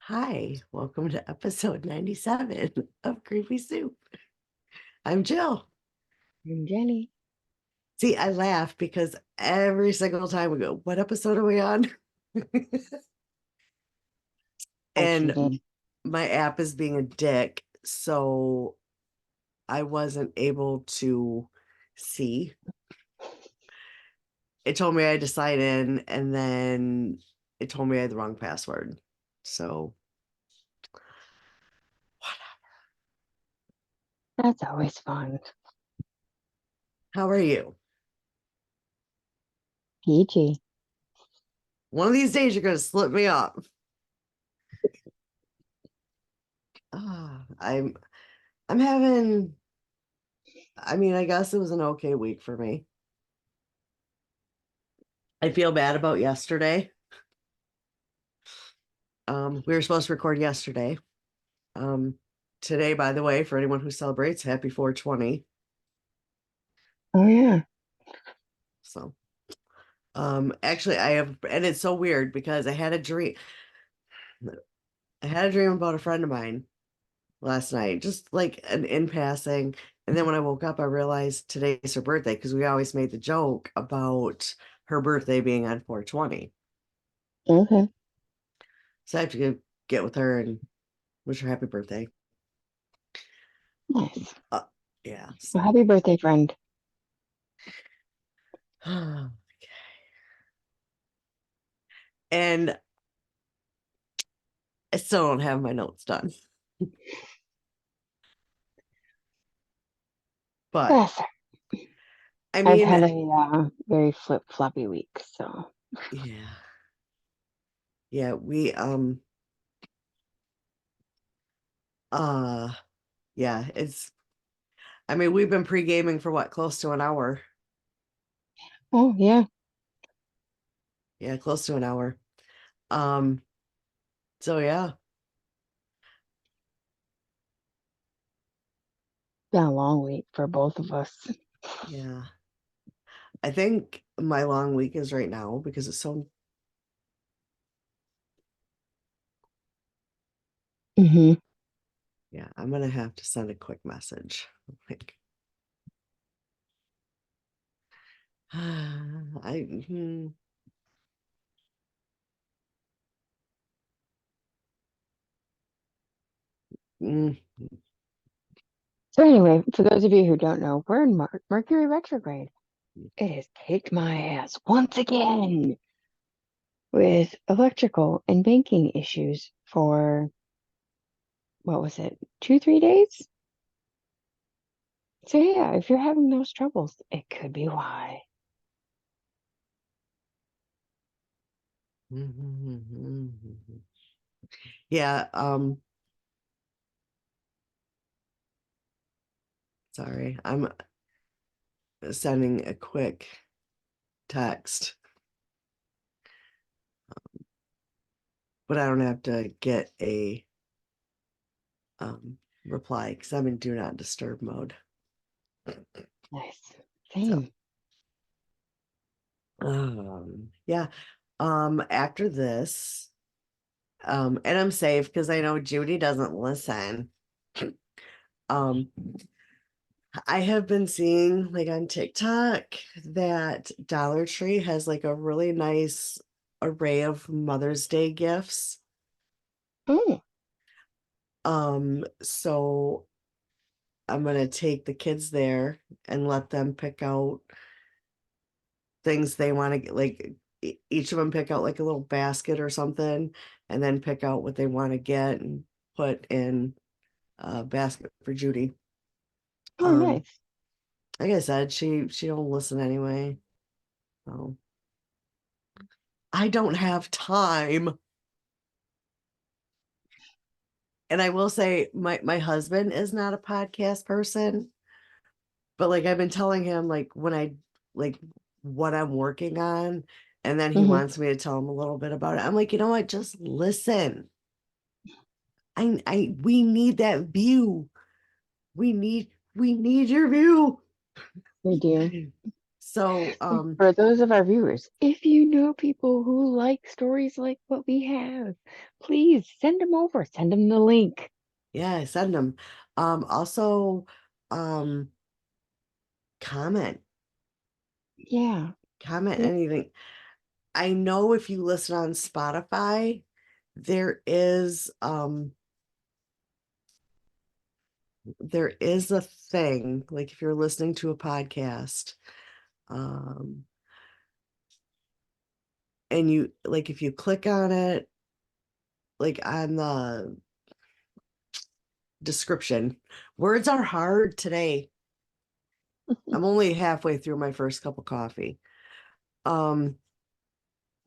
Hi, welcome to episode 97 of Creepy Soup. I'm Jill. I'm Jenny. See, I laugh because every single time we go, what episode are we on? I And cheated. my app is being a dick, so I wasn't able to see. It told me I had to sign in, and then it told me I had the wrong password. So, That's always fun. how are you? Peachy. One of these days you're going to slip me up. I'm having I guess it was an okay week for me. I feel bad about yesterday. We were supposed to record yesterday. Um, Today, by the way, for anyone who celebrates, happy 420. Oh yeah. So, actually, I have, and it's so weird because I had a dream. I had a dream about a friend of mine last night, just like an in passing. And then when I woke up, I realized today's her birthday because we always made the joke about her birthday being on 420. Okay. So I have to get with her and wish her happy birthday. Nice. Uh, yeah. Well, So, happy birthday, friend. and I still don't have my notes done, but Yes. I I've mean, had a very flip-floppy week, so yeah, yeah, uh, yeah, we've been pre-gaming for what, close to an hour. oh yeah, Yeah, close to an hour. Um, so yeah, been a long week for both of us. yeah. I think my long week is right now because it's so, Mm-hmm. yeah, I'm gonna have to send a quick message. Like, I, mm, So anyway, for those of you who don't know, we're in Mercury retrograde. It has kicked my ass once again with electrical and banking issues for what was it, 2, 3 days? So yeah, if you're having those troubles, it could be why. yeah, sorry, I'm sending a quick text, but I don't have to get a reply because I'm in do not disturb mode. Nice. So Same. yeah. After this, and I'm safe because I know Judy doesn't listen. Um, I have been seeing like on TikTok that Dollar Tree has like a really nice array of Mother's Day gifts. Oh, So I'm gonna take the kids there and let them pick out things they want to get, like each of them pick out like a little basket or something, and then pick out what they want to get and put in a basket for Judy. oh, Um, nice. like I said, she don't listen anyway. So I don't have time. And I will say my husband is not a podcast person, but like I've been telling him like when I like what I'm working on, and then he Hmm. wants me to tell him a little bit about it. I'm like, you know what? Just listen. We need that view. We need your view. We do. So, For those of our viewers, if you know people who like stories like what we have, please send them over. Send them the link. yeah, send them. Also, um, comment, Yeah. comment anything. I know if you listen on Spotify, there is there is a thing, like if you're listening to a podcast, um, and you like if you click on it, like on the description, words are hard today. I'm only halfway through my first cup of coffee. Um,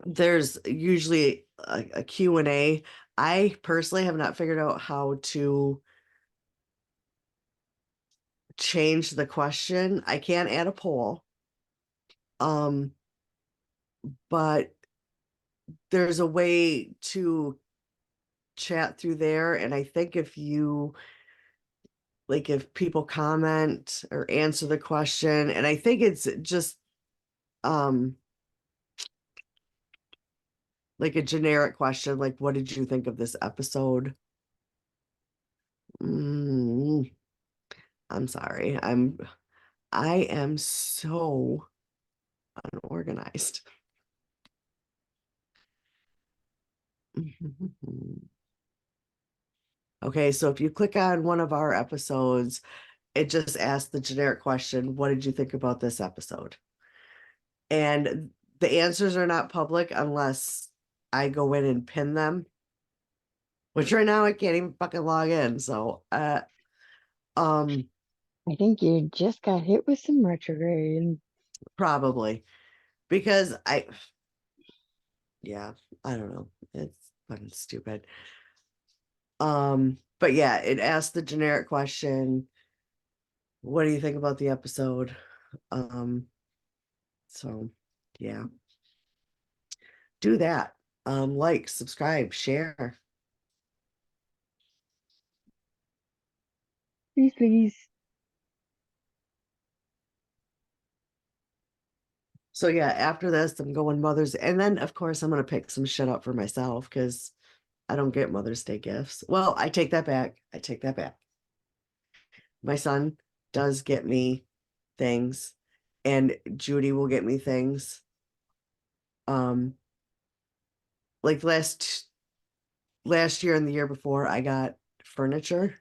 there's usually a Q&A. I personally have not figured out how to change the question. I can add a poll. Um, but there's a way to chat through there. And I think if you like if people comment or answer the question, and I think it's just um like a generic question, like what did you think of this episode? Mm, I'm sorry. I am so unorganized. Okay, so if you click on one of our episodes, it just asks the generic question, what did you think about this episode? And the answers are not public unless I go in and pin them, which right now I can't even fucking log in. So um I think you just got hit with some retrograde. probably because yeah, I don't know. It's fucking stupid. But yeah, it asks the generic question, what do you think about the episode? Um, so yeah, do that. Like, subscribe, share. Please, please. So yeah, after this, I'm going Mother's, and then of course I'm gonna pick some shit up for myself because I don't get Mother's Day gifts. Well, I take that back. I take that back. My son does get me things, and Judy will get me things. Um, like last year and the year before, I got furniture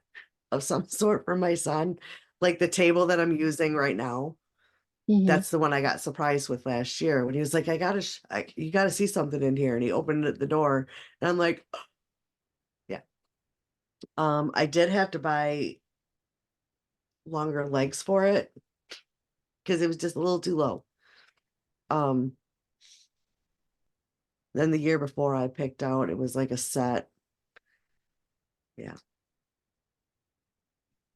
of some sort for my son, like the table that I'm using right now. Hmm. That's the one I got surprised with last year when he was like, you gotta see something in here," and he opened the door, and I'm like, yeah. I did have to buy longer legs for it because it was just a little too low. Um, then the year before I picked out, it was like a set. Yeah.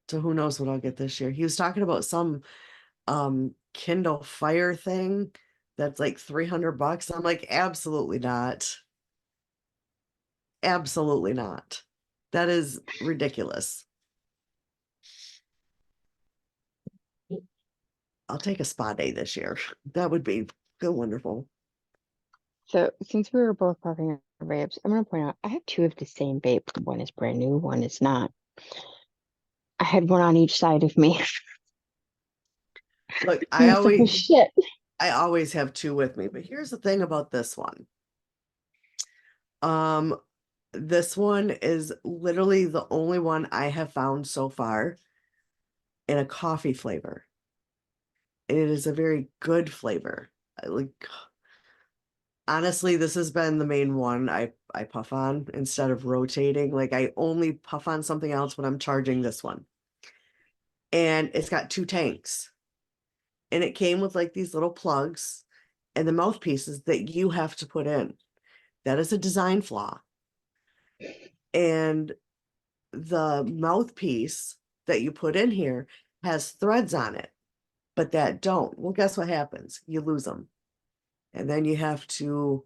So who knows what I'll get this year. He was talking about some Kindle Fire thing that's like $300. I'm like, absolutely not. Absolutely not. That is ridiculous. I'll take a spa day this year. That would be feel wonderful. So, since we were both talking about vapes, I'm going to point out I have two of the same vape. One is brand new, one is not. I had one on each side of me. Look, These stuff is shit. I always have two with me, but here's the thing about this one. Um, this one is literally the only one I have found so far in a coffee flavor. And it is a very good flavor. Like honestly, this has been the main one I puff on instead of rotating. Like I only puff on something else when I'm charging this one. And it's got two tanks. And it came with like these little plugs and the mouthpieces that you have to put in. That is a design flaw. And the mouthpiece that you put in here has threads on it, but that don't. Well, guess what happens? You lose them. And then you have to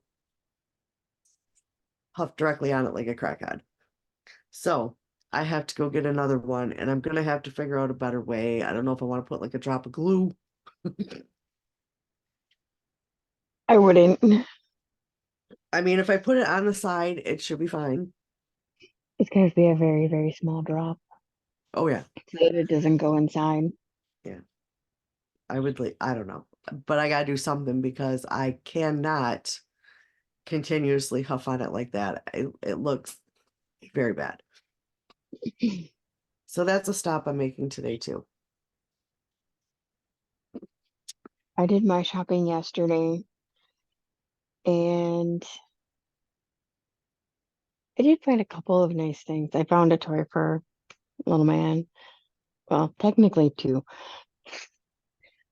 puff directly on it like a crackhead. So I have to go get another one and I'm gonna have to figure out a better way. I don't know if I want to put like a drop of glue I wouldn't. I mean, if I put it on the side, it should be fine. It's going to be a very, very small drop Oh yeah, so that it doesn't go inside. yeah. I would like, I don't know, but I gotta do something because I cannot continuously huff on it like that. It looks very bad. So that's a stop I'm making today too. I did my shopping yesterday and I did find a couple of nice things. I found a toy for little man. Well, technically two.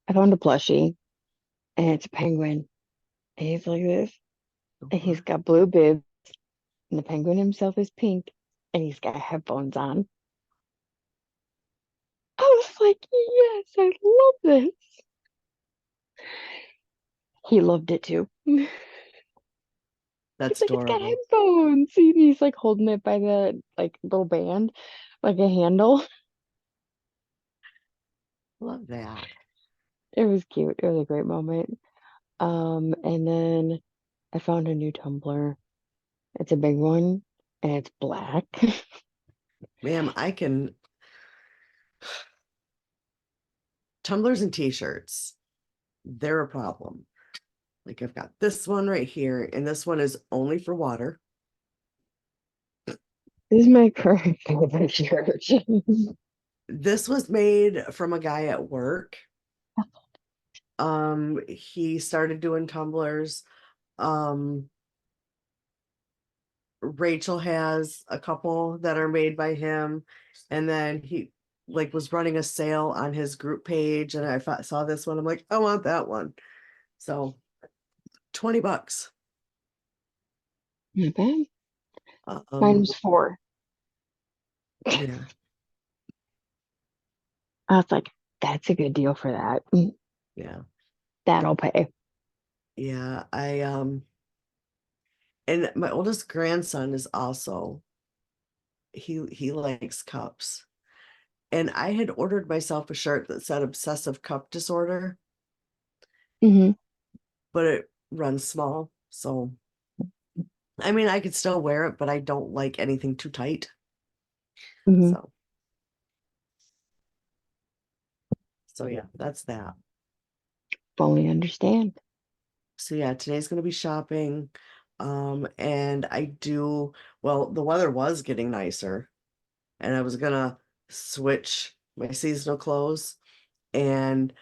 I found a plushie and it's a penguin. And he's like this. And he's Uh-huh. got blue bibs and the penguin himself is pink and he's got headphones on. I was like, yes, I love this. He loved it too. He's That's like, it's got adorable. headphones. And he's like holding it by the like little band, like a handle. Love that. It was cute. It was a great moment. And then I found a new tumbler. It's a big one and it's black. Ma'am, tumblers and t-shirts, they're a problem. Like I've got this one right here, and this one is only for water. This is my current favorite shirt. This was made from a guy at work. He started doing tumblers. Um, Rachel has a couple that are made by him, and then he like was running a sale on his group page, and saw this one. I'm like, I want that one. So $20. Not bad. Mine Um, was four. yeah, I was like, that's a good deal for that. yeah, That'll pay. yeah. And my oldest grandson is also he likes cups. And I had ordered myself a shirt that said obsessive cup disorder, Hmm. but it runs small. So I mean, I could still wear it, but I don't like anything too tight. Hmm. So yeah, that's that. Fully understand. So yeah, today's gonna be shopping. And well, the weather was getting nicer, and I was gonna switch my seasonal clothes, and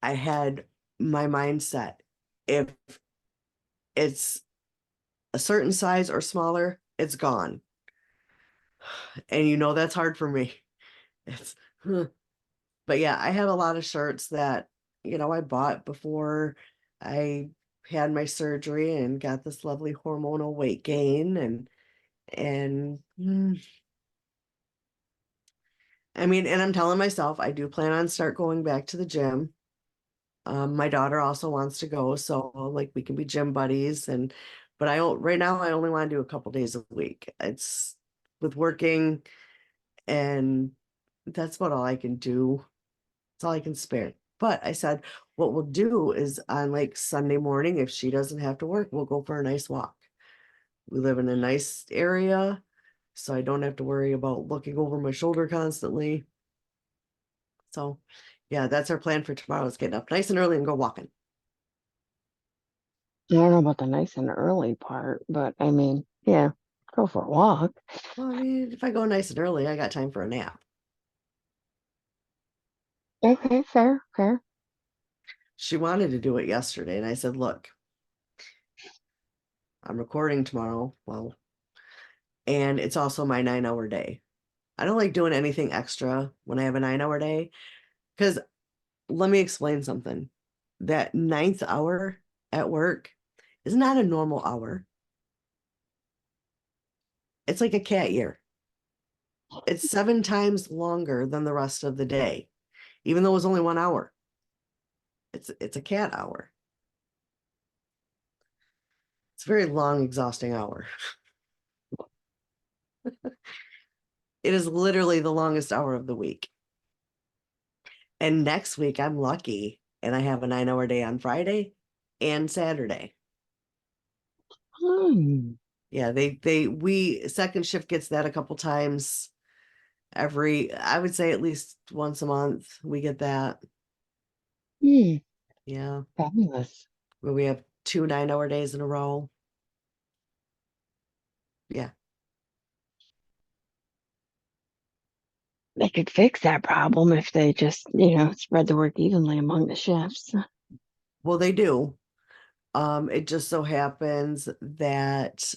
I had my mindset. If it's a certain size or smaller, it's gone. And that's hard for me. It's but yeah, I have a lot of shirts that, I bought before I had my surgery and got this lovely hormonal weight gain and I mean, and I'm telling myself I do plan on start going back to the gym. My daughter also wants to go, so like we can be gym buddies but right now I only want to do a couple days a week. It's with working and that's about all I can do. That's all I can spare. But I said, what we'll do is on like Sunday morning, if she doesn't have to work, we'll go for a nice walk. We live in a nice area, so I don't have to worry about looking over my shoulder constantly. So, yeah, that's our plan for tomorrow is getting up nice and early and go walking. I don't know about the nice and early part, but I mean, yeah, go for a walk. Well, I mean, if I go nice and early, I got time for a nap. Okay, fair, fair. She wanted to do it yesterday, and I said, look, I'm recording tomorrow. Well, and it's also my 9 hour day. I don't like doing anything extra when I have a 9 hour day because let me explain something. That ninth hour at work is not a normal hour. It's like a cat year. It's 7 times longer than the rest of the day, even though it was only 1 hour. It's a cat hour. It's a very long, exhausting hour. It is literally the longest hour of the week. And next week I'm lucky and I have a 9 hour day on Friday. and Saturday. Hmm. Yeah, we second shift gets that a couple times every, I would say at least once a month we get that. Hmm. Yeah, Fabulous. where we have 2 9-hour days in a row. Yeah. They could fix that problem if they just, spread the work evenly among the shifts. Well, they do. It just so happens that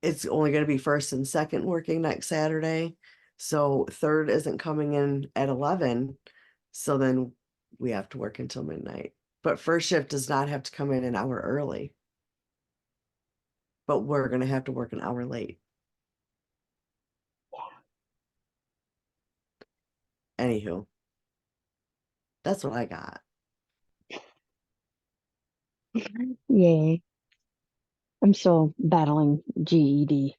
it's only going to be first and second working next Saturday. So third isn't coming in at 11. So then we have to work until midnight. But first shift does not have to come in an hour early, but we're going to have to work an hour late. Anywho, that's what I got. Yay. I'm still battling GED.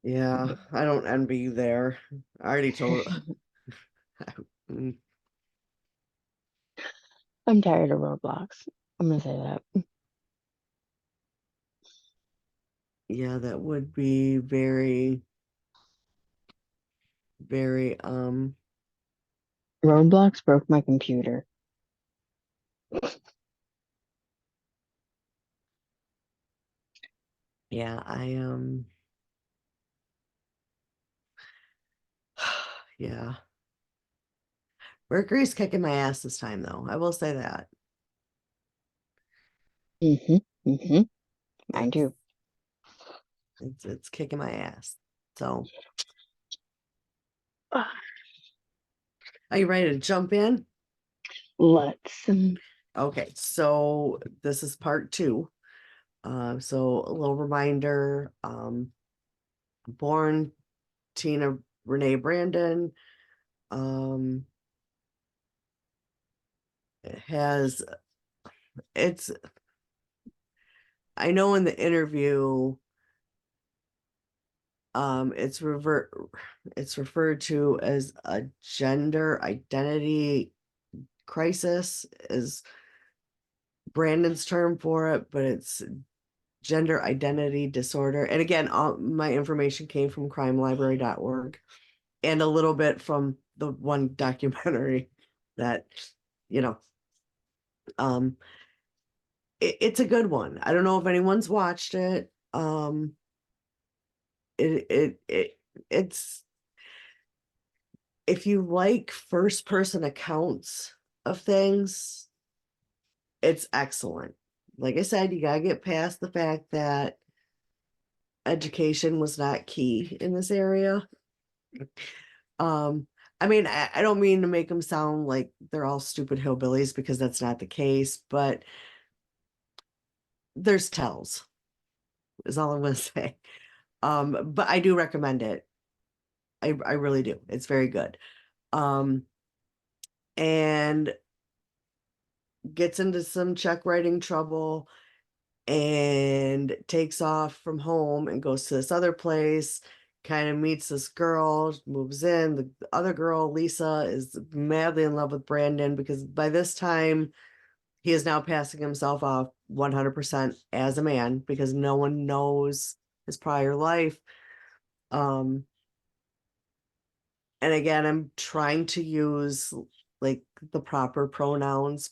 Yeah, I don't envy you there. I already told. Mm, I'm tired of roadblocks. I'm gonna say that. yeah, that would be very, very, Roadblocks broke my computer. yeah, yeah. Mercury's kicking my ass this time, though. I will say that. Mm-hmm. Mm-hmm. Mine It's too. it's kicking my ass. So, are you ready to jump in? Let's. Okay, so this is part two. So a little reminder, born Tina Renee Brandon, um, has it's I know in the interview, it's referred to as a gender identity crisis is Brandon's term for it, but it's gender identity disorder. And again, all my information came from crimelibrary.org and a little bit from the one documentary that, you know, um, it's a good one. I don't know if anyone's watched it. It, it, it, it's, if you like first person accounts of things, it's excellent. Like I said, you gotta get past the fact that education was not key in this area. Um, I mean, I don't mean to make them sound like they're all stupid hillbillies because that's not the case, but there's tells, is all I'm gonna say. But I do recommend it. I really do. It's very good. Um, and gets into some check writing trouble and takes off from home and goes to this other place, kind of meets this girl, moves in. The other girl, Lisa, is madly in love with Brandon because by this time he is now passing himself off 100% as a man because no one knows his prior life. Um, and again, I'm trying to use like the proper pronouns,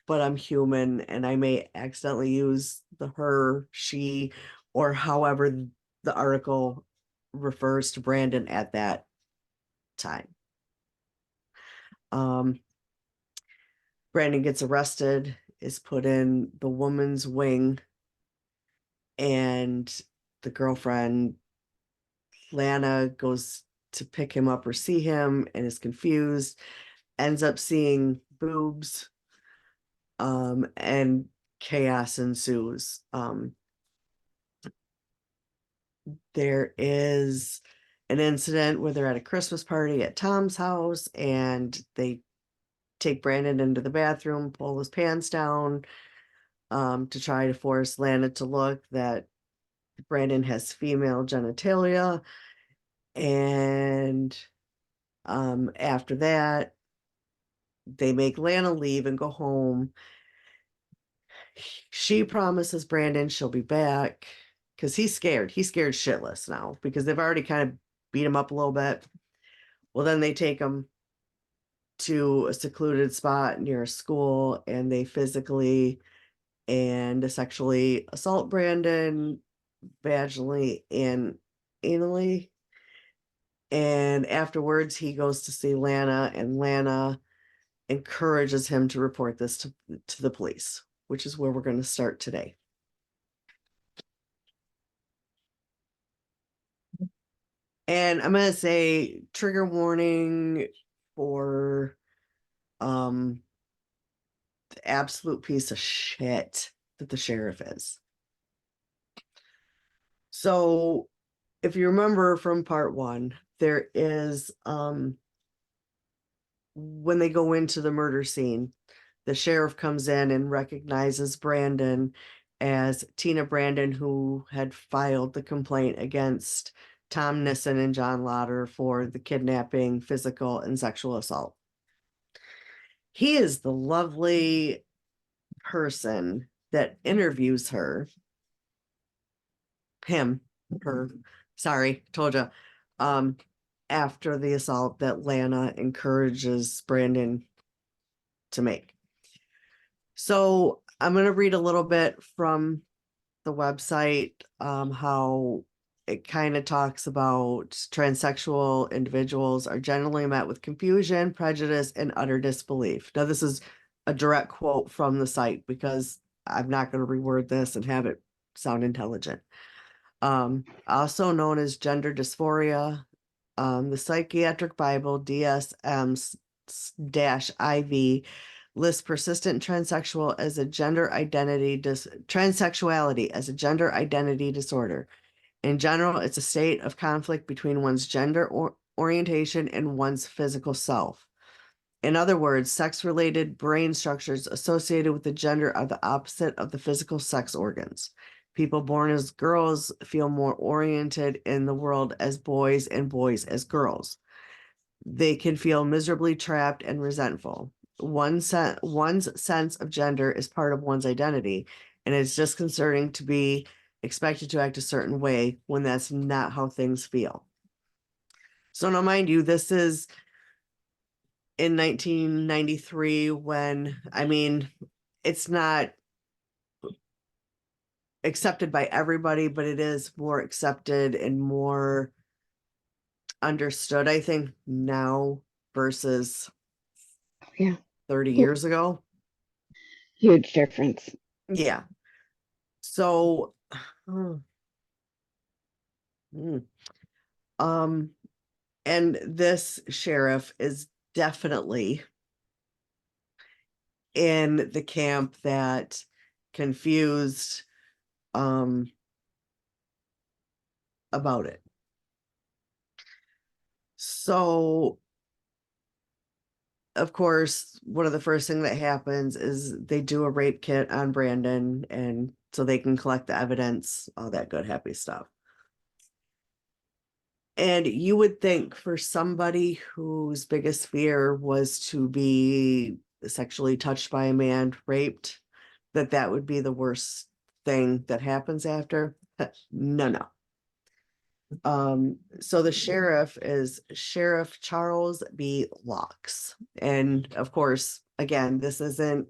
but I'm human and I may accidentally use the her, she, or however the article refers to Brandon at that time. Um, Brandon gets arrested, is put in the woman's wing, and the girlfriend, Lana, goes to pick him up or see him and is confused, ends up seeing boobs, and chaos ensues. There is an incident where they're at a Christmas party at Tom's house and they take Brandon into the bathroom, pull his pants down, to try to force Lana to look that Brandon has female genitalia. And after that, they make Lana leave and go home. She promises Brandon she'll be back because he's scared. He's scared shitless now because they've already kind of beat him up a little bit. Well, then they take him to a secluded spot near a school and they physically and sexually assault Brandon vaginally and anally. And afterwards, he goes to see Lana, and Lana encourages him to report this to the police, which is where we're going to start today. And I'm going to say trigger warning for the absolute piece of shit that the sheriff is. So if you remember from part one, there is when they go into the murder scene, the sheriff comes in and recognizes Brandon as Teena Brandon, who had filed the complaint against Tom Nissen and John Lauder for the kidnapping, physical, and sexual assault. He is the lovely person that interviews her, him, her, sorry, told you, um, after the assault that Lana encourages Brandon to make. So I'm going to read a little bit from the website, how it kind of talks about transsexual individuals are generally met with confusion, prejudice, and utter disbelief. Now, this is a direct quote from the site because I'm not going to reword this and have it sound intelligent. Also known as gender dysphoria, the Psychiatric Bible DSM-IV lists persistent transsexual as a gender identity transsexuality as a gender identity disorder. In general, it's a state of conflict between one's gender orientation and one's physical self. In other words, sex-related brain structures associated with the gender are the opposite of the physical sex organs. People born as girls feel more oriented in the world as boys and boys as girls. They can feel miserably trapped and resentful. One's sense of gender is part of one's identity, and it's disconcerting to be expected to act a certain way when that's not how things feel. So now, mind you, this is in 1993 when, I mean, it's not accepted by everybody, but it is more accepted and more understood, I think, now versus Yeah. 30 years ago. Huge difference. Yeah. So, hmm, um, and this sheriff is definitely in the camp that confused about it. So, of course, one of the first thing that happens is they do a rape kit on Brandon, and so they can collect the evidence, all that good, happy stuff. And you would think for somebody whose biggest fear was to be sexually touched by a man, raped, that that would be the worst thing that happens after. No, no. So the sheriff is Sheriff Charles B. Locks. And of course, again, this isn't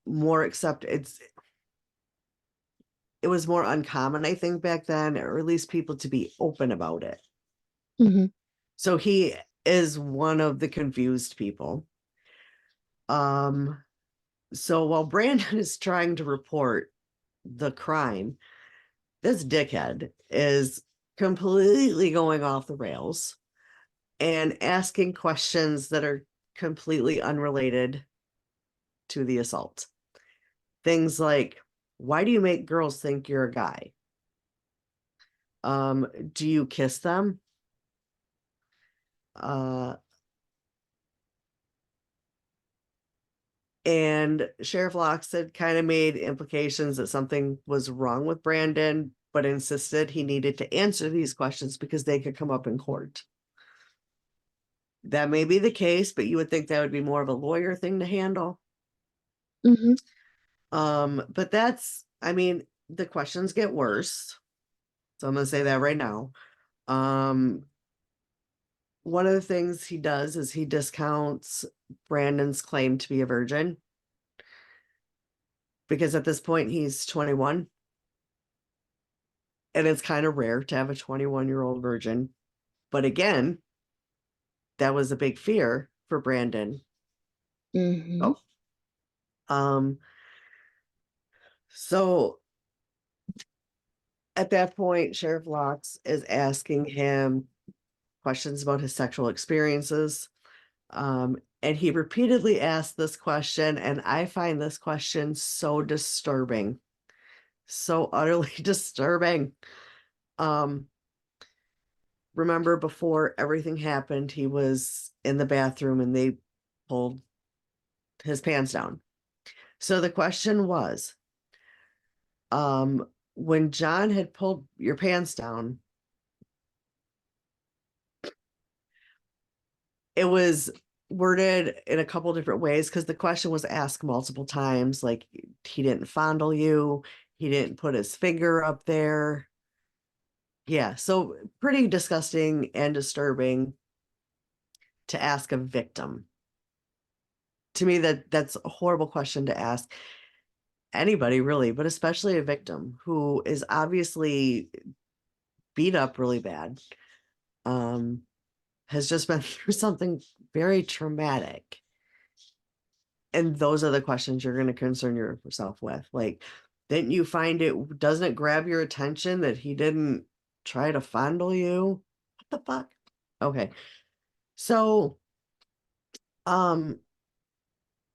more accepted. It was more uncommon, I think, back then, or at least people to be open about it. Mm-hmm. So he is one of the confused people. So while Brandon is trying to report the crime, this dickhead is completely going off the rails and asking questions that are completely unrelated to the assault. Things like, why do you make girls think you're a guy? Do you kiss them? Uh, and Sheriff Locks had kind of made implications that something was wrong with Brandon, but insisted he needed to answer these questions because they could come up in court. That may be the case, but you would think that would be more of a lawyer thing to handle. Hmm. But that's, I mean, the questions get worse. So I'm gonna say that right now. Um, one of the things he does is he discounts Brandon's claim to be a virgin because at this point he's 21 and it's kind of rare to have a 21-year-old virgin. But again, that was a big fear for Brandon. Hmm. Oh, um, so at that point, Sheriff Locks is asking him questions about his sexual experiences. And he repeatedly asked this question, and I find this question so disturbing, so utterly disturbing. Um, remember before everything happened, he was in the bathroom and they pulled his pants down. So the question was, when John had pulled your pants down, it was worded in a couple different ways because the question was asked multiple times. Like he didn't fondle you, he didn't put his finger up there. Yeah, so pretty disgusting and disturbing to ask a victim. To me, that's a horrible question to ask anybody, really, but especially a victim who is obviously beat up really bad, um, has just been through something very traumatic. And those are the questions you're going to concern yourself with. Like, didn't you find it, doesn't it grab your attention that he didn't try to fondle you? What the fuck? Okay. So, um,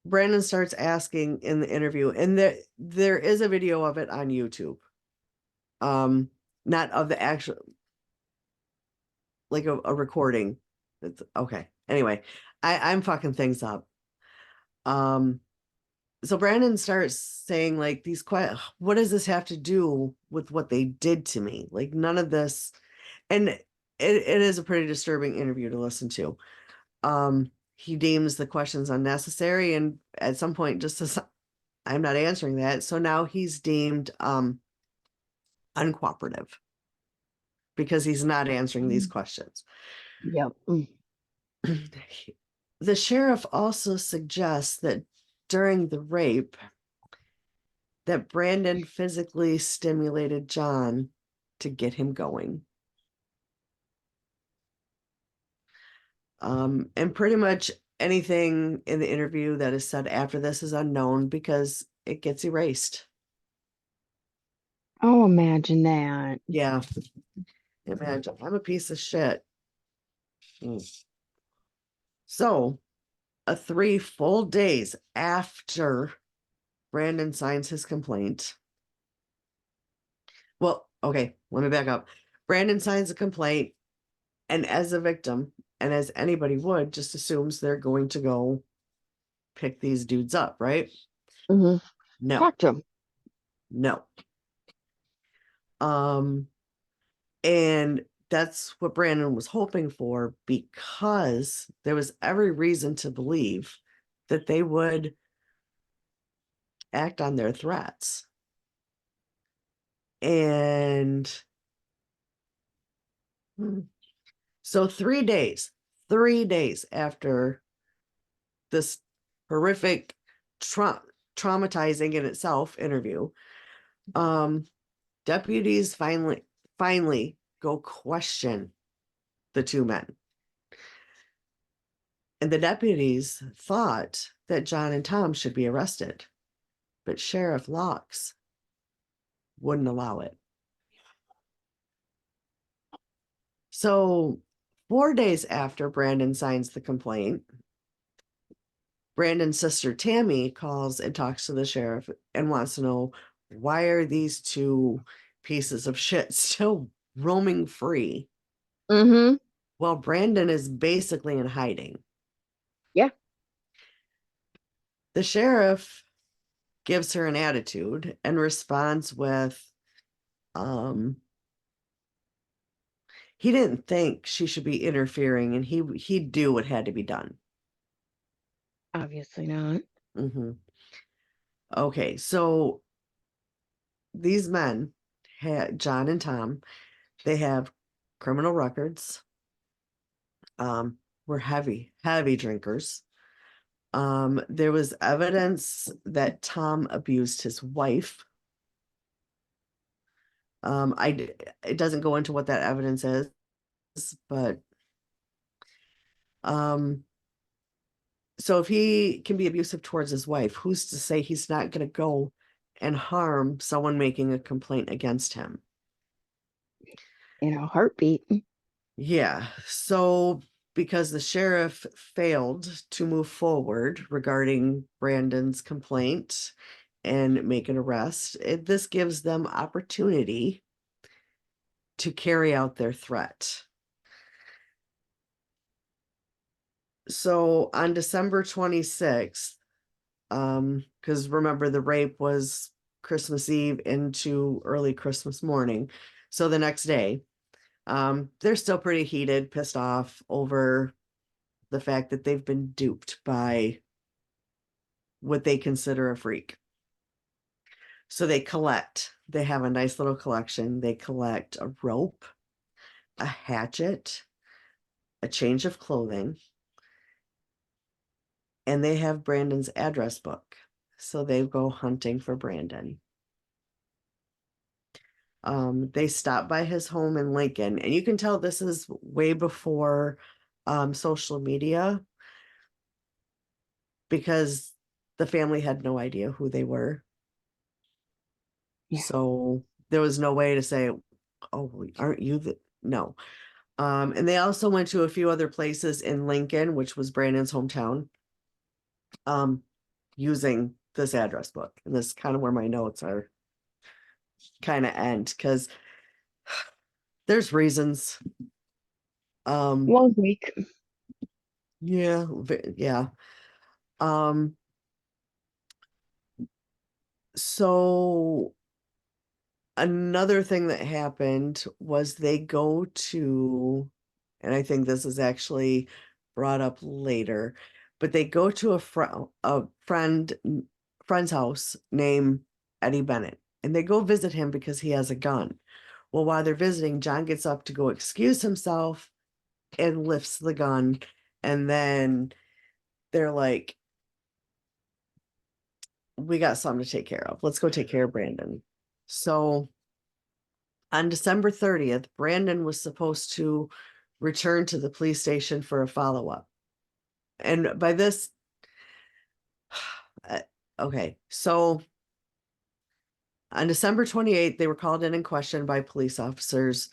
Brandon starts asking in the interview, and there is a video of it on YouTube. Um, not of the actual, like a recording. It's okay. Anyway, I'm fucking things up. Um, so Brandon starts saying like these what does this have to do with what they did to me? Like none of this, and it is a pretty disturbing interview to listen to. He deems the questions unnecessary, and at some point just says, I'm not answering that. So now he's deemed uncooperative because he's not answering these questions. Yep. The sheriff also suggests that during the rape that Brandon physically stimulated John to get him going. And pretty much anything in the interview that is said after this is unknown because it gets erased. Oh, imagine that. Yeah, imagine I'm a piece of shit. So, 3 full days after Brandon signs his complaint. Well, okay, let me back up. Brandon signs a complaint, and as a victim, and as anybody would, just assumes they're going to go pick these dudes up, right? Hmm. No, Talk to him. no. Um, and that's what Brandon was hoping for because there was every reason to believe that they would act on their threats. And so 3 days after this horrific, traumatizing in itself interview, um, deputies finally go question the two men. And the deputies thought that John and Tom should be arrested, but Sheriff Locks wouldn't allow it. So 4 days after Brandon signs the complaint, Brandon's sister Tammy calls and talks to the sheriff and wants to know why are these two pieces of shit still roaming free Hmm. while Brandon is basically in hiding. Yeah. The sheriff gives her an attitude and responds with, um, he didn't think she should be interfering, and he'd do what had to be done. Obviously not. Hmm. Okay, so these men had John and Tom, they have criminal records, were heavy drinkers. There was evidence that Tom abused his wife. It doesn't go into what that evidence is, but um, so if he can be abusive towards his wife, who's to say he's not going to go and harm someone making a complaint against him? In a heartbeat. Yeah. So because the sheriff failed to move forward regarding Brandon's complaint and make an arrest, this gives them opportunity to carry out their threat. So on December 26th, because remember the rape was Christmas Eve into early Christmas morning. So the next day, they're still pretty heated, pissed off over the fact that they've been duped by what they consider a freak. So they have a nice little collection. They collect a rope, a hatchet, a change of clothing, and they have Brandon's address book. So they go hunting for Brandon. They stop by his home in Lincoln, and you can tell this is way before social media because the family had no idea who they were. Yeah. So there was no way to say, "Oh, aren't you the?" No. And they also went to a few other places in Lincoln, which was Brandon's hometown, um, using this address book. And this is kind of where my notes are kind of end because there's reasons. Um, Long week. yeah, yeah. Um, so another thing that happened was they go to, and I think this is actually brought up later, but they go to a friend's house named Eddie Bennett, and they go visit him because he has a gun. Well, while they're visiting, John gets up to go excuse himself and lifts the gun, and then they're like, "We got something to take care of. Let's go take care of Brandon." So on December 30th, Brandon was supposed to return to the police station for a follow-up. And by this, okay, so on December 28th, they were called in and questioned by police officers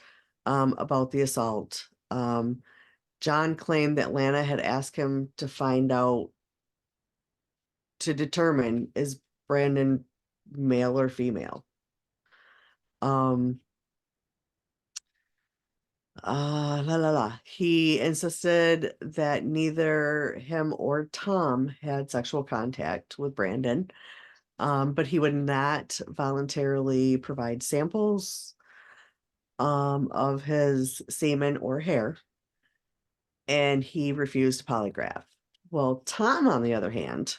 about the assault. John claimed that Lana had asked him to find out to determine is Brandon male or female. Um, la la la. He insisted that neither him or Tom had sexual contact with Brandon, but he would not voluntarily provide samples of his semen or hair, and he refused polygraph. Well, Tom, on the other hand,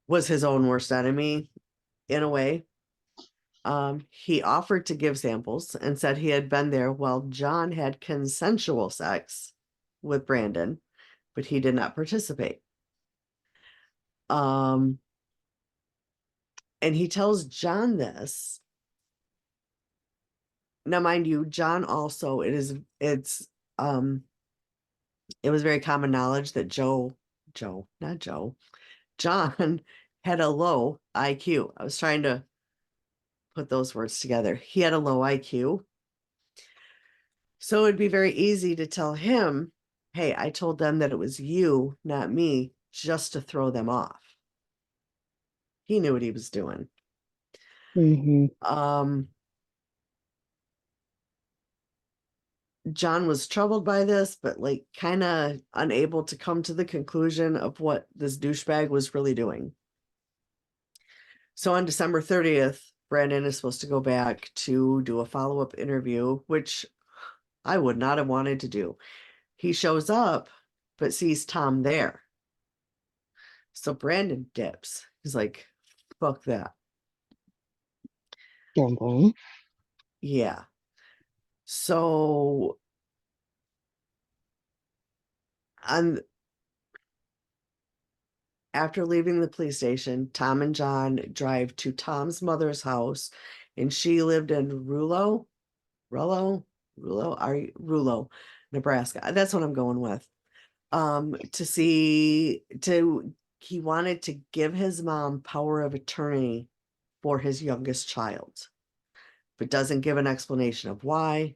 was his own worst enemy in a way. He offered to give samples and said he had been there while John had consensual sex with Brandon, but he did not participate. Um, and he tells John this. Now, mind you, John also, it was very common knowledge that not Joe, John had a low IQ. I was trying to put those words together. He had a low IQ. So it'd be very easy to tell him, hey, I told them that it was you, not me, just to throw them off. He knew what he was doing. Hmm. Um, John was troubled by this, but like kind of unable to come to the conclusion of what this douchebag was really doing. So on December 30th, Brandon is supposed to go back to do a follow-up interview, which I would not have wanted to do. He shows up, but sees Tom there. So Brandon dips. He's like, fuck that. Don't blame. Yeah. So on after leaving the police station, Tom and John drive to Tom's mother's house, and she lived in Rullo, Rullo, Nebraska. That's what I'm going with. To see to He wanted to give his mom power of attorney for his youngest child, but doesn't give an explanation of why.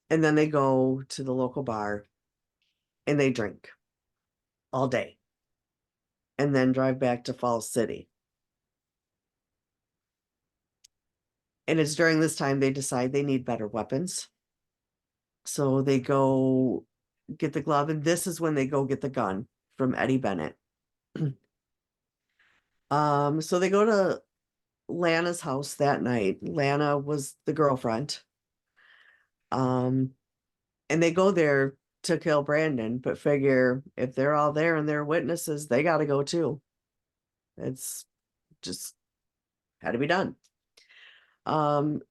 And then they go to the local bar and they drink all day and then drive back to Falls City. And it's during this time they decide they need better weapons. So they go get the glove, and this is when they go get the gun from Eddie Bennett. So they go to Lana's house that night. Lana was the girlfriend. Um, and they go there to kill Brandon, but figure if they're all there and they're witnesses, they got to go too. It's just had to be done. Um,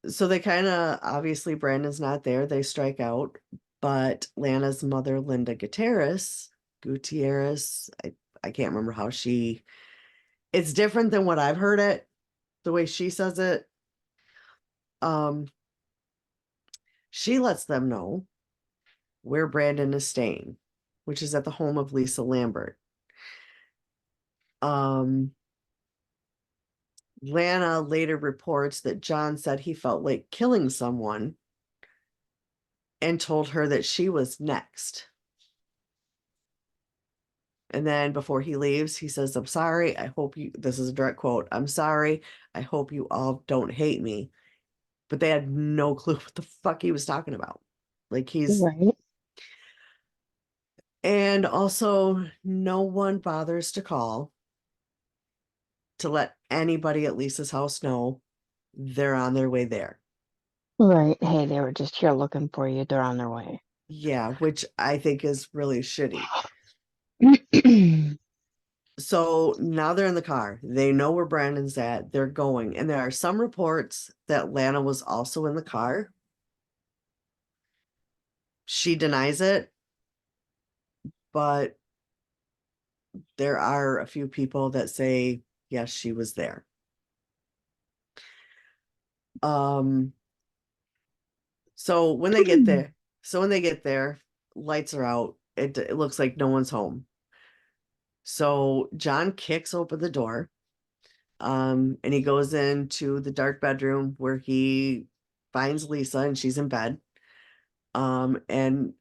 so they kind of obviously Brandon's not there. They strike out, but Lana's mother, Linda Gutierrez, I can't remember how it's different than what I've heard it, the way she says it. Um, she lets them know where Brandon is staying, which is at the home of Lisa Lambert. Um, Lana later reports that John said he felt like killing someone and told her that she was next. And then before he leaves, he says, I'm sorry. I hope you, this is a direct quote. I'm sorry. I hope you all don't hate me. But they had no clue what the fuck he was talking about. Like Right. and also no one bothers to call to let anybody at Lisa's house know they're on their way there. Right. Hey, they were just here looking for you. They're on their way. Yeah, which I think is really shitty. So now they're in the car. They know where Brandon's at. They're going. And there are some reports that Lana was also in the car. She denies it, but there are a few people that say, yes, she was there. Um, so when they get there, lights are out. It looks like no one's home. So John kicks open the door, and he goes into the dark bedroom where he finds Lisa and she's in bed. And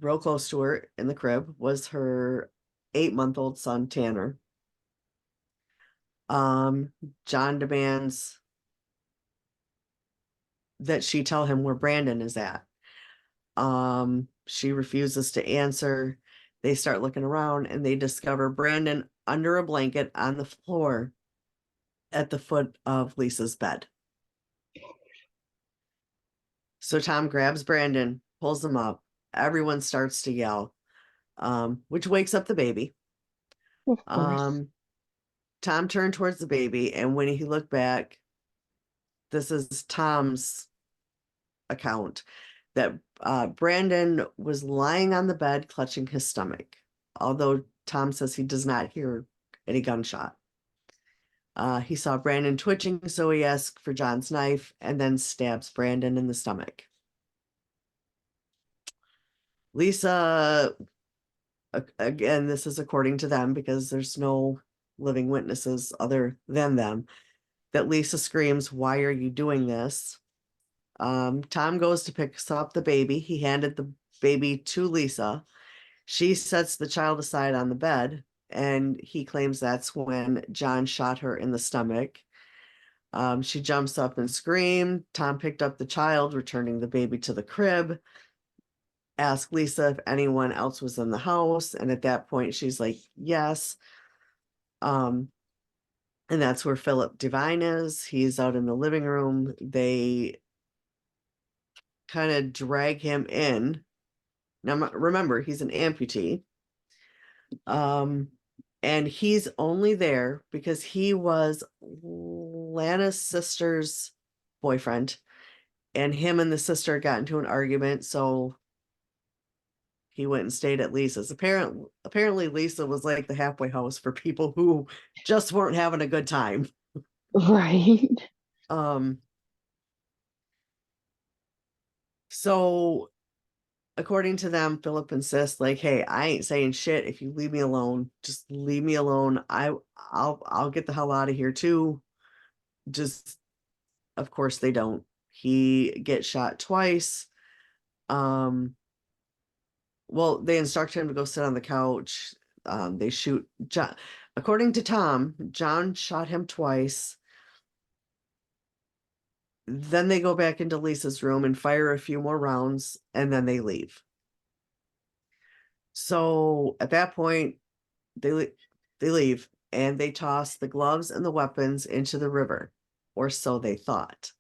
real close to her in the crib was her 8-month-old son, Tanner. Um, John demands that she tell him where Brandon is at. She refuses to answer. They start looking around and they discover Brandon under a blanket on the floor at the foot of Lisa's bed. So Tom grabs Brandon, pulls him up. Everyone starts to yell, which wakes up the baby. Of course. Um, Tom turned towards the baby, and when he looked back, this is Tom's account that Brandon was lying on the bed clutching his stomach, although Tom says he does not hear any gunshot. He saw Brandon twitching, so he asks for John's knife and then stabs Brandon in the stomach. Lisa, again, this is according to them because there's no living witnesses other than them, that Lisa screams, "Why are you doing this?" Tom goes to pick up the baby. He handed the baby to Lisa. She sets the child aside on the bed, and he claims that's when John shot her in the stomach. She jumps up and screamed. Tom picked up the child, returning the baby to the crib, asked Lisa if anyone else was in the house, and at that point, she's like, yes. Um, And that's where Philip Divine is. He's out in the living room. They kind of drag him in. Now, remember, he's an amputee. Um, and he's only there because he was Lana's sister's boyfriend, and him and the sister got into an argument. So he went and stayed at Lisa's. Apparently, Lisa was like the halfway house for people who just weren't having a good time. Right. Um, so according to them, Philip insists, like, hey, I ain't saying shit if you leave me alone. Just leave me alone. I'll get the hell out of here too. Just of course they don't. He gets shot twice. Um, well, they instruct him to go sit on the couch. They shoot John. According to Tom, John shot him twice. Then they go back into Lisa's room and fire a few more rounds, and then they leave. So at that point, they they leave and they toss the gloves and the weapons into the river, or so they thought,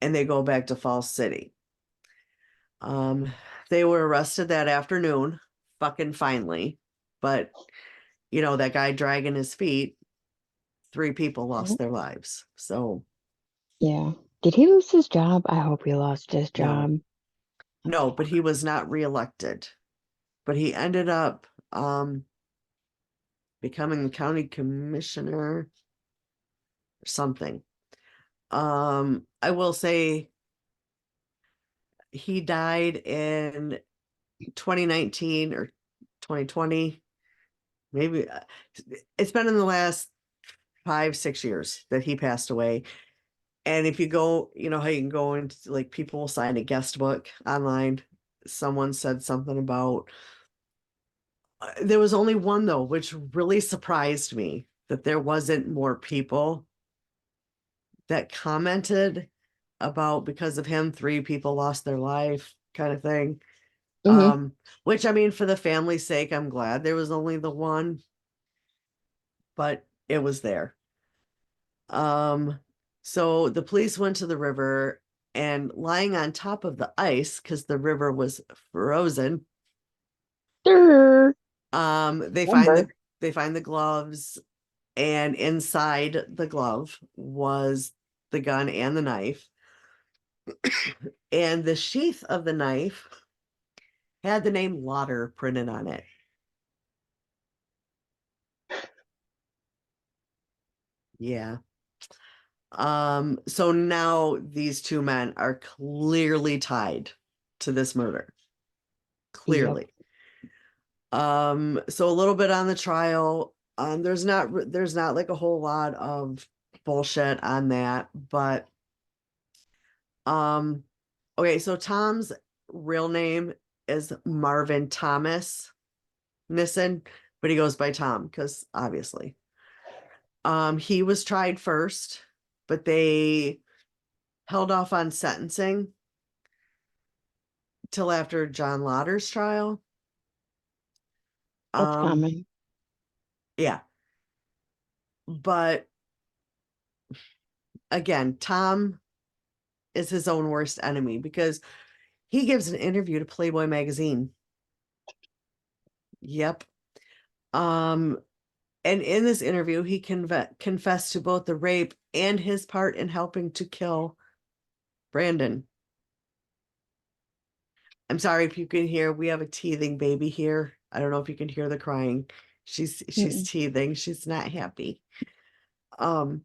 and they go back to Falls City. Um, they were arrested that afternoon, fucking finally, but that guy dragging his feet, three people lost their lives. So Yeah. Did he lose his job? I hope he lost his no, job. no, but he was not reelected. But he ended up becoming the county commissioner or something. I will say he died in 2019 or 2020, maybe. It's been in the last 5, 6 years that he passed away. And if you go, you know how you can go into, like, people will sign a guest book online. Someone said something about there was only one though, which really surprised me that there wasn't more people that commented about because of him, three people lost their life kind of thing. Hmm. Which, I mean, for the family's sake, I'm glad there was only the one, but it was there. Um, so the police went to the river, and lying on top of the ice, because the river was frozen, Durr. they find Remember. the gloves, and inside the glove was the gun and the knife. And the sheath of the knife had the name Lauder printed on it. Yeah. So now these two men are clearly tied to this murder. Yep. Clearly. So a little bit on the trial. There's not like a whole lot of bullshit on that, but um okay, so Tom's real name is Marvin Thomas Nissen, but he goes by Tom because obviously. He was tried first, but they held off on sentencing till after John Lauder's trial. That's Um, common. yeah, but again, Tom is his own worst enemy because he gives an interview to Playboy magazine. Yep. Um, and in this interview, he confessed to both the rape and his part in helping to kill Brandon. I'm sorry if you can hear, we have a teething baby here. I don't know if you can hear the crying. She's Mm-mm. teething. She's not happy. Um,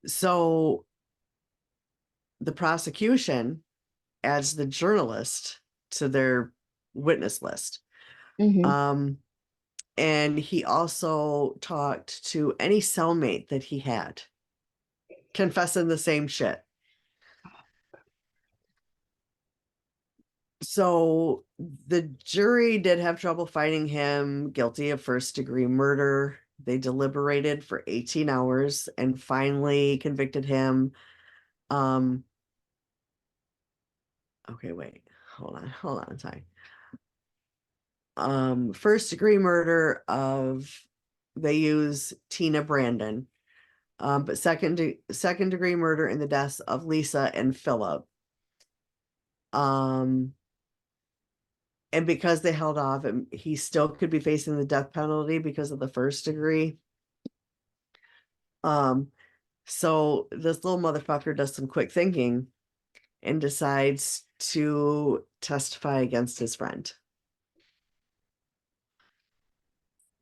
so the prosecution adds the journalist to their witness list. Hmm. Um, and he also talked to any cellmate that he had, confessing the same shit. So the jury did have trouble finding him guilty of first-degree murder. They deliberated for 18 hours and finally convicted him. Um, okay, wait, hold on, sorry. First degree murder of they use Teena Brandon. But second degree murder in the deaths of Lisa and Philip. Um, and because they held off, he still could be facing the death penalty because of the first degree. Um, so this little motherfucker does some quick thinking and decides to testify against his friend,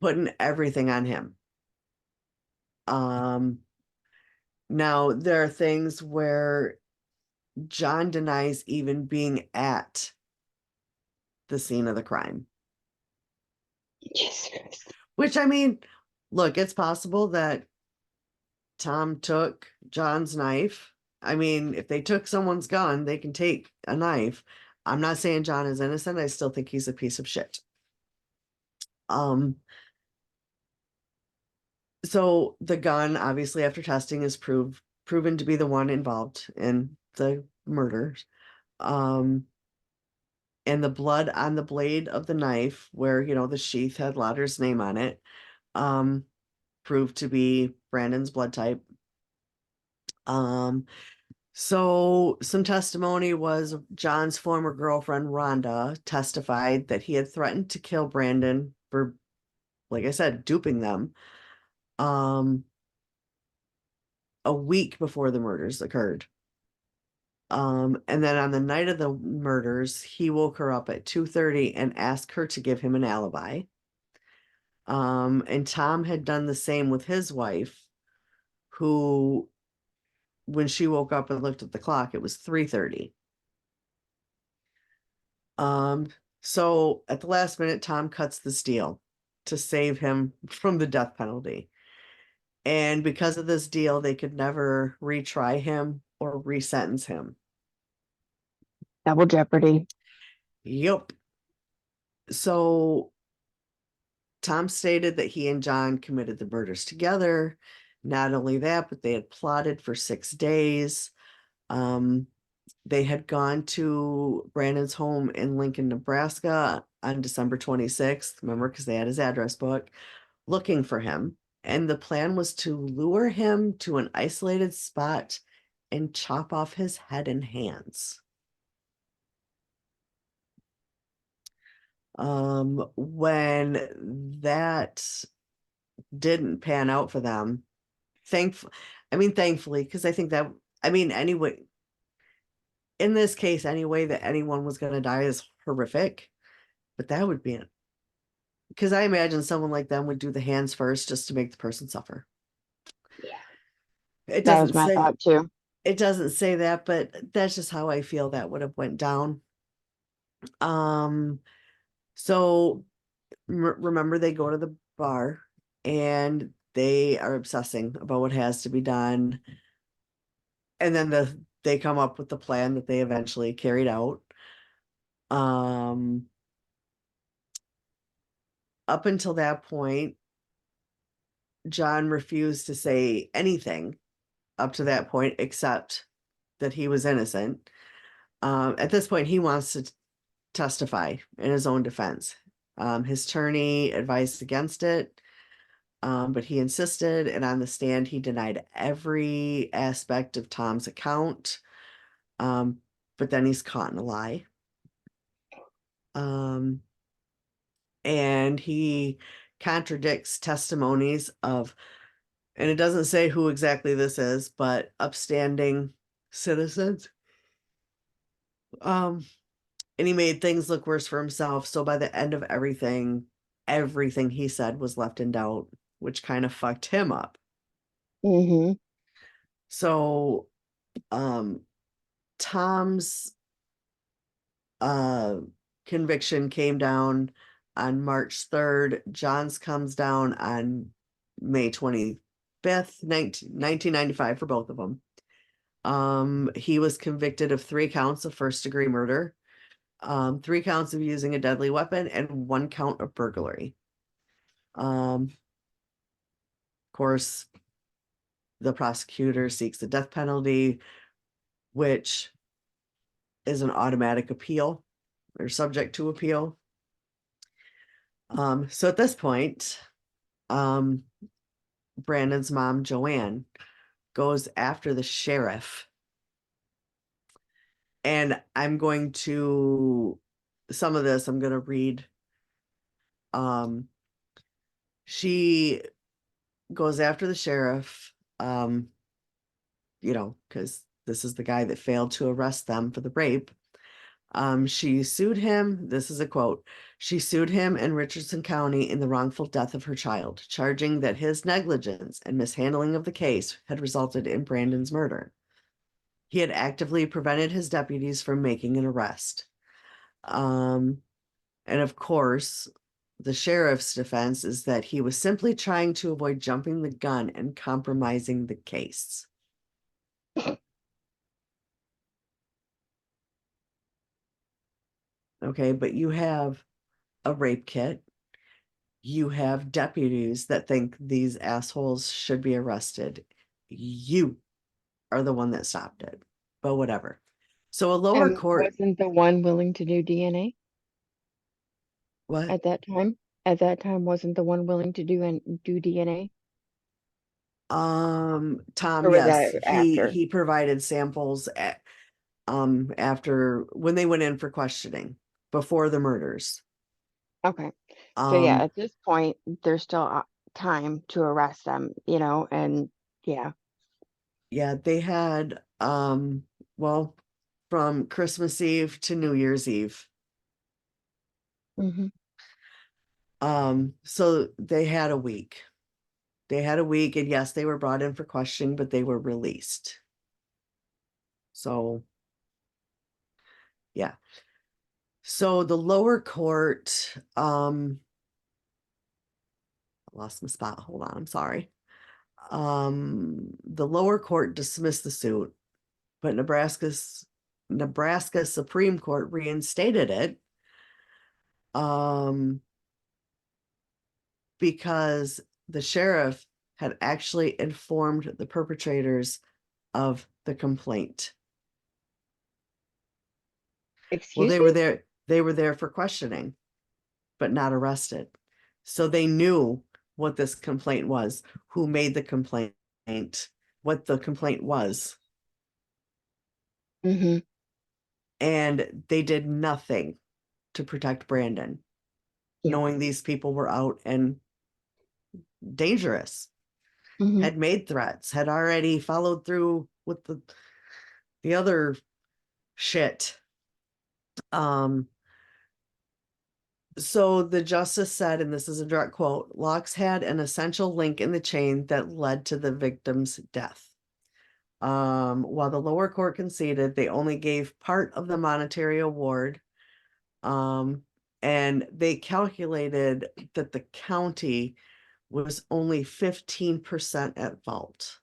putting everything on him. Um, Now there are things where John denies even being at the scene of the crime, Jesus. which I mean, look, it's possible that Tom took John's knife. I mean, if they took someone's gun, they can take a knife. I'm not saying John is innocent. I still think he's a piece of shit. Um, so the gun, obviously, after testing, is proven to be the one involved in the murders. Um, and the blood on the blade of the knife, where the sheath had Lauder's name on it, um, proved to be Brandon's blood type. Um, So, some testimony was John's former girlfriend, Rhonda, testified that he had threatened to kill Brandon for, like I said, duping them um, a week before the murders occurred. And then on the night of the murders, he woke her up at 2:30 and asked her to give him an alibi. And Tom had done the same with his wife, who, when she woke up and looked at the clock, it was 3:30. Um, so at the last minute, Tom cuts this deal to save him from the death penalty. And because of this deal, they could never retry him or resentence him. Double jeopardy. Yep. So Tom stated that he and John committed the murders together. Not only that, but they had plotted for 6 days. Um, they had gone to Brandon's home in Lincoln, Nebraska on December 26th. Remember, because they had his address book, looking for him. And the plan was to lure him to an isolated spot and chop off his head and hands. When that didn't pan out for them, thankfully, because I think that, anyway, in this case, any way that anyone was going to die is horrific, but that would be it. Because I imagine someone like them would do the hands first just to make the person suffer. Yeah. It That was doesn't my say thought too. it doesn't say that, but that's just how I feel that would have went down. Um, so remember they go to the bar and they are obsessing about what has to be done. And then they come up with the plan that they eventually carried out. Um, Up until that point, John refused to say anything up to that point except that he was innocent. At this point, he wants to testify in his own defense. His attorney advised against it, but he insisted, and on the stand, he denied every aspect of Tom's account. Um, but then he's caught in a lie. Um, and he contradicts testimonies of, and it doesn't say who exactly this is, but upstanding citizens. Um, and he made things look worse for himself. So by the end of everything he said was left in doubt, which kind of fucked him up. Mm-hmm. So um Tom's uh conviction came down on March 3rd. John's comes down on May 25th, 1995 for both of them. He was convicted of 3 counts of first degree murder, 3 counts of using a deadly weapon, and 1 count of burglary. Of course, the prosecutor seeks the death penalty, which is an automatic appeal or subject to appeal. So at this point, um, Brandon's mom, Joanne, goes after the sheriff. And I'm going to, some of this I'm going to read. Um, she goes after the sheriff, because this is the guy that failed to arrest them for the rape. She sued him. This is a quote. She sued him and Richardson County in the wrongful death of her child, charging that his negligence and mishandling of the case had resulted in Brandon's murder. He had actively prevented his deputies from making an arrest. Um, and of course, the sheriff's defense is that he was simply trying to avoid jumping the gun and compromising the case. Okay, but you have a rape kit. You have deputies that think these assholes should be arrested. You are the one that stopped it, but whatever. So a lower And court, wasn't the one willing to do DNA what? at that time? At that time, wasn't the one willing to do DNA? Tom, Or was yes, that he after? he provided samples after when they went in for questioning before the murders. Okay. So yeah, Um, at this point, there's still time to arrest them, and yeah. yeah, they had well, from Christmas Eve to New Year's Eve. Hmm. So they had a week. They had a week, and yes, they were brought in for questioning, but they were released. So yeah. So the lower court, I lost my spot. Hold on, I'm sorry. The lower court dismissed the suit, but Nebraska Supreme Court reinstated it. Um, because the sheriff had actually informed the perpetrators of the complaint. Well, Excuse me? they were there for questioning, but not arrested. So they knew what this complaint was, who made the complaint, what the complaint was, Hmm. and they did nothing to protect Brandon, Yeah. knowing these people were out and dangerous, Hmm. had made threats, had already followed through with the other shit. Um, so the justice said, and this is a direct quote, Locks had an essential link in the chain that led to the victim's death. While the lower court conceded, they only gave part of the monetary award. Um, and they calculated that the county was only 15% at fault.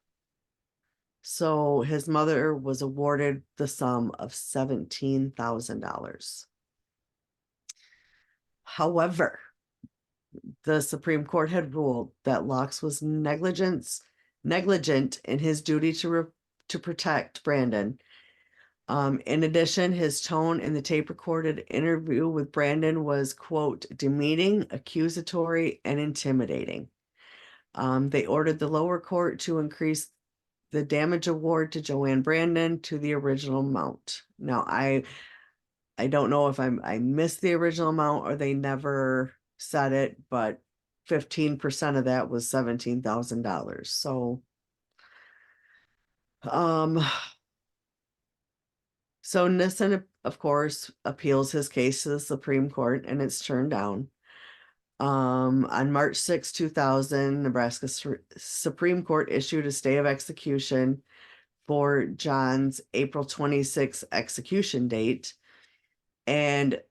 So his mother was awarded the sum of $17,000. However, the Supreme Court had ruled that Locks was negligent in his duty to protect Brandon. In addition, his tone in the tape recorded interview with Brandon was, quote, demeaning, accusatory, and intimidating. They ordered the lower court to increase the damage award to Joanne Brandon to the original amount. Now, I don't know if I missed the original amount or they never said it, but 15% of that was $17,000. So, um, so Nissen, of course, appeals his case to the Supreme Court and it's turned down. On March 6, 2000, Nebraska Supreme Court issued a stay of execution for John's April 26th execution date. And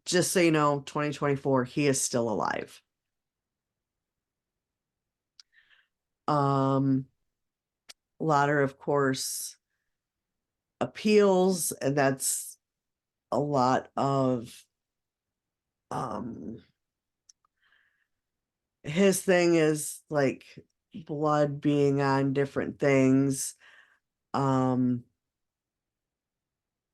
just so you know, 2024, he is still alive. Um, Lauder, of course, appeals, and that's a lot of um his thing is like blood being on different things. Um,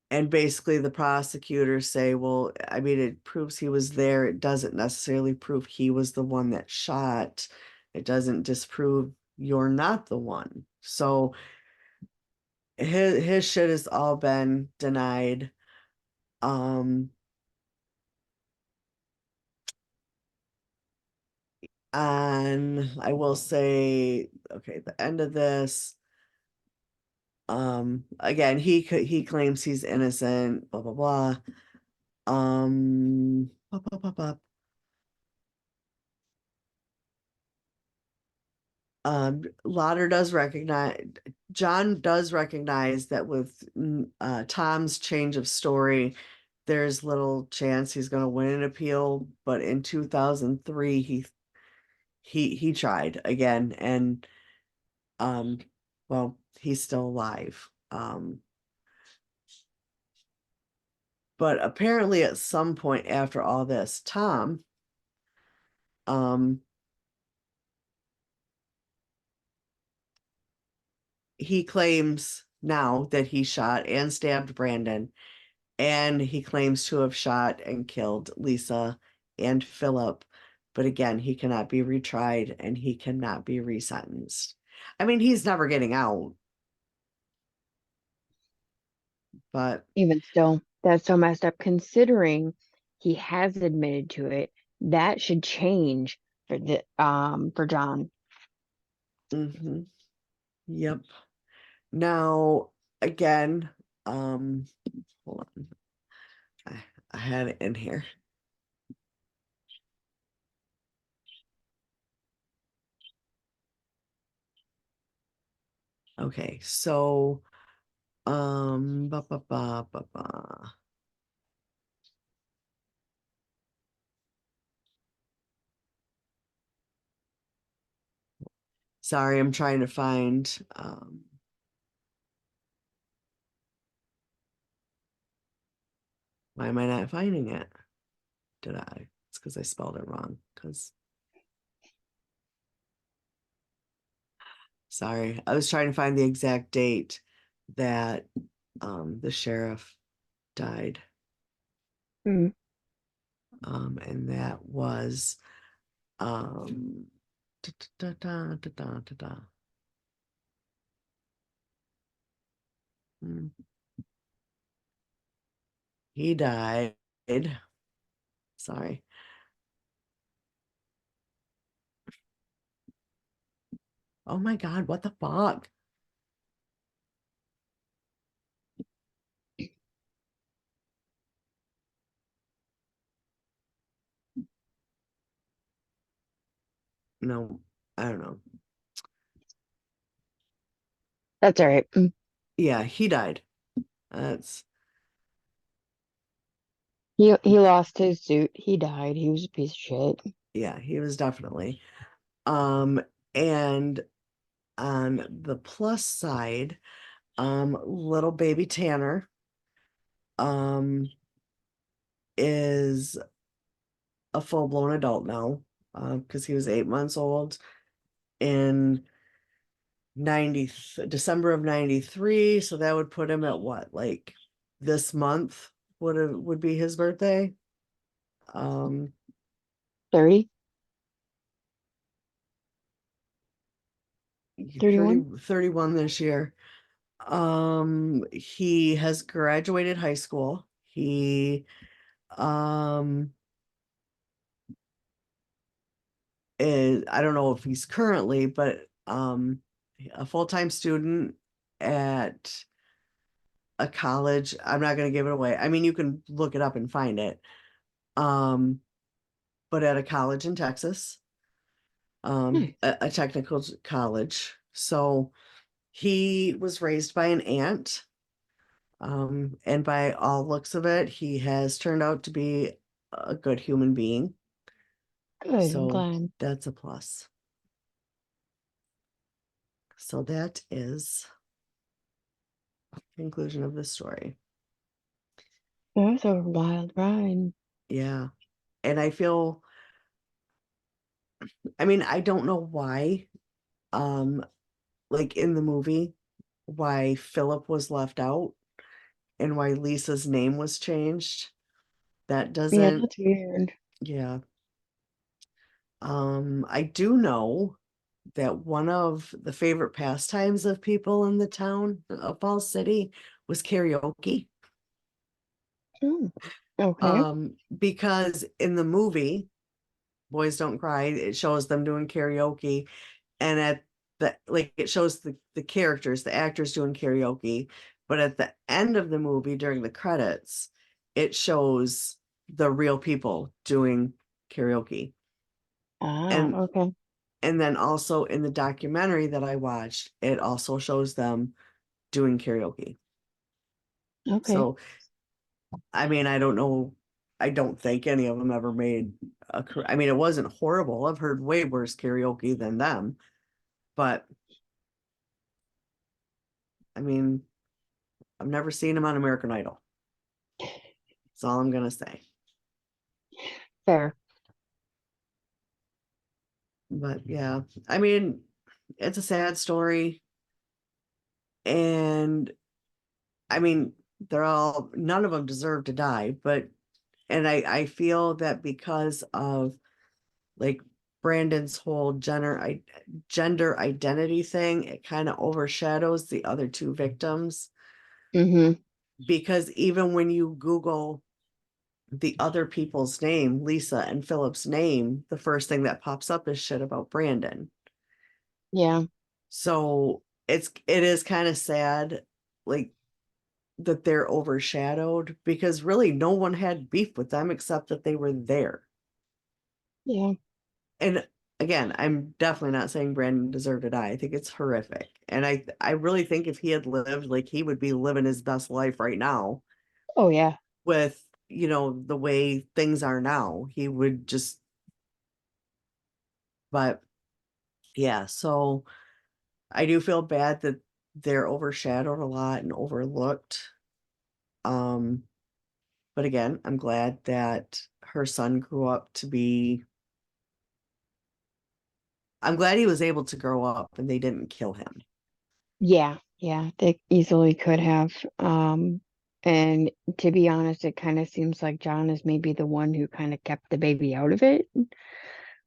and basically the prosecutors say, well, I mean, it proves he was there. It doesn't necessarily prove he was the one that shot. It doesn't disprove you're not the one. So his shit has all been denied. Um, and I will say, okay, the end of this, again, he claims he's innocent, blah blah blah. Pop, pop, pop, pop. Lauder does recognize, John does recognize that with Tom's change of story, there's little chance he's going to win an appeal. But in 2003, he tried again, and um, well, he's still alive. But apparently, at some point after all this, Tom, um, he claims now that he shot and stabbed Brandon, and he claims to have shot and killed Lisa and Philip. But again, he cannot be retried and he cannot be resentenced. I mean, he's never getting out, but Even still, that's so messed up considering he has admitted to it. That should change for John. mhm, yep. Now, again, um, hold on. I, I had it in here. Okay, so ba. Sorry, I'm trying to find why am I not finding it? Did I? It's because I spelled it wrong. Because sorry, I was trying to find the exact date that the sheriff died. Hmm. And that was um da, da, da, da, da, da, da. Hmm. He died. Sorry. Oh my God, what the fuck? No, I don't know. That's all right. Yeah, he died. That's He lost his suit. He died. He was a piece of shit. yeah, he was definitely. Um, and on the plus side, little baby Tanner, um, is a full-blown adult now, because he was 8 months old in 90 December of 93. So that would put him at what, like this month would be his birthday. Um, 30, 30 31. 31 this year. He has graduated high school. He um is, I don't know if he's currently, but a full-time student at a college. I'm not going to give it away. I mean, you can look it up and find it. Um, but at a college in Texas, Nice. a technical college. So he was raised by an aunt. And by all looks of it, he has turned out to be a good human being. Good. I'm So glad. that's a plus. So that is conclusion of the story. That was a wild ride. Yeah. And I feel, I mean, I don't know why, um, like in the movie, why Philip was left out and why Lisa's name was changed. That Yeah, doesn't, that's weird. yeah. I do know. that one of the favorite pastimes of people in the town of Falls City was karaoke. Mm, okay. Because in the movie Boys Don't Cry, it shows them doing karaoke, and at the like it shows the characters, the actors doing karaoke, but at the end of the movie during the credits, it shows the real people doing karaoke. Ah, And okay. and then also in the documentary that I watched, it also shows them doing karaoke. Okay. So, I mean, I don't know. I don't think any of them ever made I mean, it wasn't horrible. I've heard way worse karaoke than them, but I mean, I've never seen them on American Idol. That's all I'm gonna say. Fair. But yeah, I mean, it's a sad story. And I mean, none of them deserve to die, but, and I feel that because of like Brandon's whole gender identity thing, it kind of overshadows the other two victims. Mm-hmm. Because even when you Google the other people's name, Lisa and Philip's name, the first thing that pops up is shit about Brandon. Yeah. So it is kind of sad, like that they're overshadowed because really no one had beef with them except that they were there. Yeah. And again, I'm definitely not saying Brandon deserved to die. I think it's horrific. And I really think if he had lived, like he would be living his best life right now Oh, yeah. with, the way things are now. He would just, but yeah, so I do feel bad that they're overshadowed a lot and overlooked. Um, but again, I'm glad that her son grew up to be, I'm glad he was able to grow up and they didn't kill him. Yeah. Yeah. They easily could have. And to be honest, it kind of seems like John is maybe the one who kind of kept the baby out of it.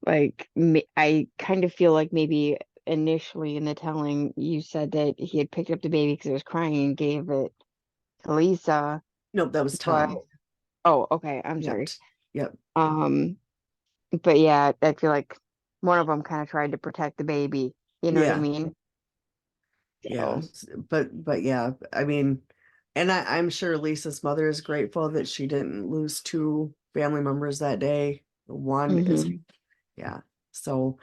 Like, I kind of feel like maybe initially in the telling, you said that he had picked up the baby because it was crying and gave it to Lisa. Nope, that was But, Tom. oh, okay. I'm Yep. sorry. Yep. Um, but yeah, I feel like one of them kind of tried to protect the baby. You know what I Yeah. mean? Yeah. So, But yeah, I mean, and I'm sure Lisa's mother is grateful that she didn't lose two family members that day. One is, hmm. yeah. So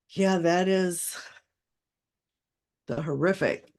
yeah, that is the horrific.